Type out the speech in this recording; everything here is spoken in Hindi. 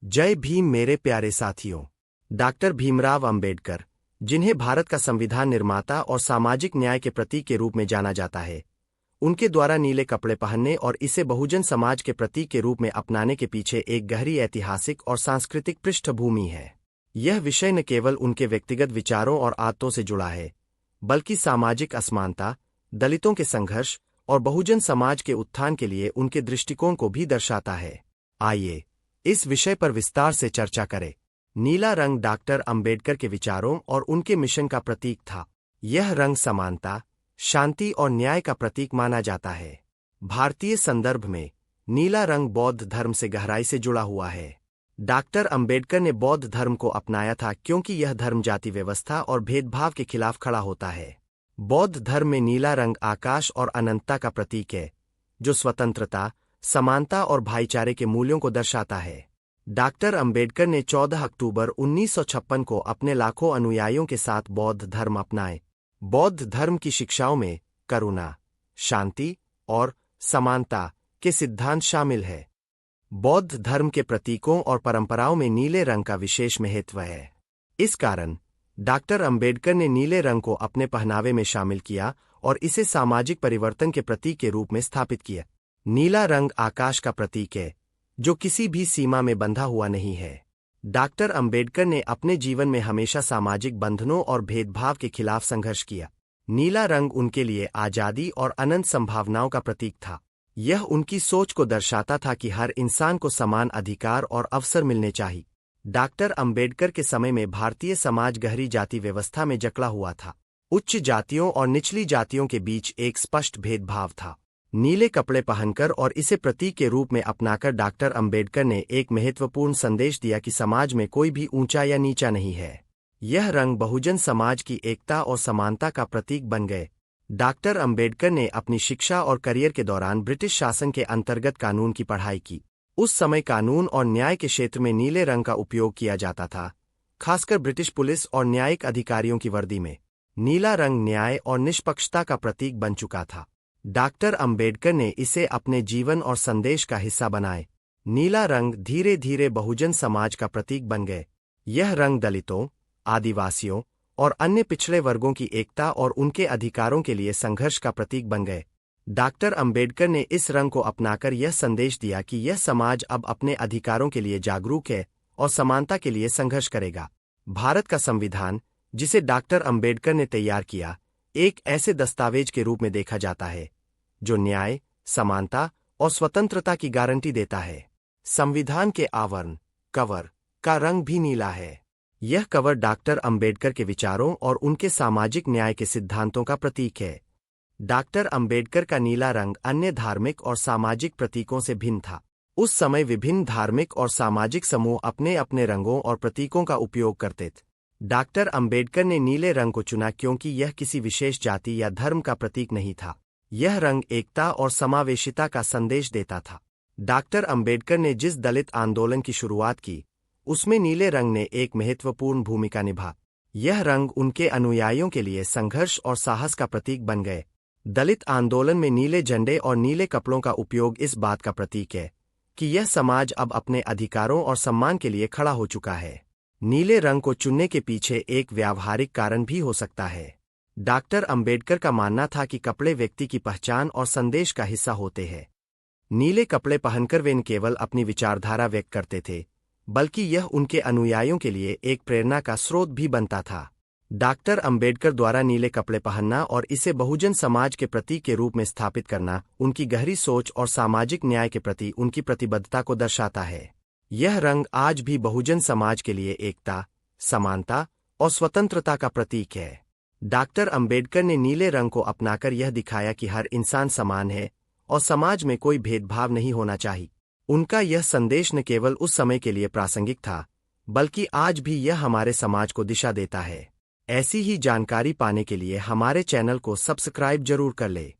जय भीम मेरे प्यारे साथियों। डॉक्टर भीमराव अंबेडकर, जिन्हें भारत का संविधान निर्माता और सामाजिक न्याय के प्रतीक के रूप में जाना जाता है, उनके द्वारा नीले कपड़े पहनने और इसे बहुजन समाज के प्रतीक के रूप में अपनाने के पीछे एक गहरी ऐतिहासिक और सांस्कृतिक पृष्ठभूमि है। यह विषय न केवल उनके व्यक्तिगत विचारों और आदतों से जुड़ा है, बल्कि सामाजिक असमानता, दलितों के संघर्ष और बहुजन समाज के उत्थान के लिए उनके दृष्टिकोण को भी दर्शाता है। आइए इस विषय पर विस्तार से चर्चा करें। नीला रंग डॉक्टर अंबेडकर के विचारों और उनके मिशन का प्रतीक था। यह रंग समानता, शांति और न्याय का प्रतीक माना जाता है। भारतीय संदर्भ में नीला रंग बौद्ध धर्म से गहराई से जुड़ा हुआ है। डॉक्टर अंबेडकर ने बौद्ध धर्म को अपनाया था क्योंकि यह धर्म जाति व्यवस्था और भेदभाव के खिलाफ खड़ा होता है। बौद्ध धर्म में नीला रंग आकाश और अनंतता का प्रतीक है, जो स्वतंत्रता, समानता और भाईचारे के मूल्यों को दर्शाता है। डॉक्टर अंबेडकर ने 14 अक्टूबर 1956 को अपने लाखों अनुयायियों के साथ बौद्ध धर्म अपनाए। बौद्ध धर्म की शिक्षाओं में करुणा, शांति और समानता के सिद्धांत शामिल है। बौद्ध धर्म के प्रतीकों और परंपराओं में नीले रंग का विशेष महत्व है। इस कारण डॉक्टर अंबेडकर ने नीले रंग को अपने पहनावे में शामिल किया और इसे सामाजिक परिवर्तन के प्रतीक के रूप में स्थापित किया। नीला रंग आकाश का प्रतीक है, जो किसी भी सीमा में बंधा हुआ नहीं है। डॉक्टर अंबेडकर ने अपने जीवन में हमेशा सामाजिक बंधनों और भेदभाव के खिलाफ संघर्ष किया। नीला रंग उनके लिए आजादी और अनंत संभावनाओं का प्रतीक था। यह उनकी सोच को दर्शाता था कि हर इंसान को समान अधिकार और अवसर मिलने चाहिए। डॉक्टर अंबेडकर के समय में भारतीय समाज गहरी जाति व्यवस्था में जकड़ा हुआ था। उच्च जातियों और निचली जातियों के बीच एक स्पष्ट भेदभाव था। नीले कपड़े पहनकर और इसे प्रतीक के रूप में अपनाकर डॉक्टर अंबेडकर ने एक महत्वपूर्ण संदेश दिया कि समाज में कोई भी ऊंचा या नीचा नहीं है। यह रंग बहुजन समाज की एकता और समानता का प्रतीक बन गए। डॉक्टर अंबेडकर ने अपनी शिक्षा और करियर के दौरान ब्रिटिश शासन के अंतर्गत कानून की पढ़ाई की। उस समय कानून और न्याय के क्षेत्र में नीले रंग का उपयोग किया जाता था, खासकर ब्रिटिश पुलिस और न्यायिक अधिकारियों की वर्दी में। नीला रंग न्याय और निष्पक्षता का प्रतीक बन चुका था। डॉक्टर अंबेडकर ने इसे अपने जीवन और संदेश का हिस्सा बनाए। नीला रंग धीरे धीरे बहुजन समाज का प्रतीक बन गए। यह रंग दलितों, आदिवासियों और अन्य पिछड़े वर्गों की एकता और उनके अधिकारों के लिए संघर्ष का प्रतीक बन गए। डॉक्टर अंबेडकर ने इस रंग को अपनाकर यह संदेश दिया कि यह समाज अब अपने अधिकारों के लिए जागरूक है और समानता के लिए संघर्ष करेगा। भारत का संविधान, जिसे डॉक्टर अंबेडकर ने तैयार किया, एक ऐसे दस्तावेज के रूप में देखा जाता है जो न्याय, समानता और स्वतंत्रता की गारंटी देता है। संविधान के आवरण कवर का रंग भी नीला है। यह कवर डॉक्टर अंबेडकर के विचारों और उनके सामाजिक न्याय के सिद्धांतों का प्रतीक है। डॉक्टर अंबेडकर का नीला रंग अन्य धार्मिक और सामाजिक प्रतीकों से भिन्न था। उस समय विभिन्न धार्मिक और सामाजिक समूह अपने अपने रंगों और प्रतीकों का उपयोग करते थे। डॉक्टर अंबेडकर ने नीले रंग को चुना क्योंकि यह किसी विशेष जाति या धर्म का प्रतीक नहीं था। यह रंग एकता और समावेशिता का संदेश देता था। डॉक्टर अंबेडकर ने जिस दलित आंदोलन की शुरुआत की, उसमें नीले रंग ने एक महत्वपूर्ण भूमिका निभा। यह रंग उनके अनुयायियों के लिए संघर्ष और साहस का प्रतीक बन गए। दलित आंदोलन में नीले झंडे और नीले कपड़ों का उपयोग इस बात का प्रतीक है कि यह समाज अब अपने अधिकारों और सम्मान के लिए खड़ा हो चुका है। नीले रंग को चुनने के पीछे एक व्यावहारिक कारण भी हो सकता है। डॉक्टर अंबेडकर का मानना था कि कपड़े व्यक्ति की पहचान और संदेश का हिस्सा होते हैं। नीले कपड़े पहनकर वे न केवल अपनी विचारधारा व्यक्त करते थे, बल्कि यह उनके अनुयायियों के लिए एक प्रेरणा का स्रोत भी बनता था। डॉक्टर अंबेडकर द्वारा नीले कपड़े पहनना और इसे बहुजन समाज के प्रतीक के रूप में स्थापित करना उनकी गहरी सोच और सामाजिक न्याय के प्रति उनकी प्रतिबद्धता को दर्शाता है। यह रंग आज भी बहुजन समाज के लिए एकता, समानता और स्वतंत्रता का प्रतीक है। डॉक्टर अंबेडकर ने नीले रंग को अपनाकर यह दिखाया कि हर इंसान समान है और समाज में कोई भेदभाव नहीं होना चाहिए। उनका यह संदेश न केवल उस समय के लिए प्रासंगिक था, बल्कि आज भी यह हमारे समाज को दिशा देता है। ऐसी ही जानकारी पाने के लिए हमारे चैनल को सब्सक्राइब जरूर कर ले।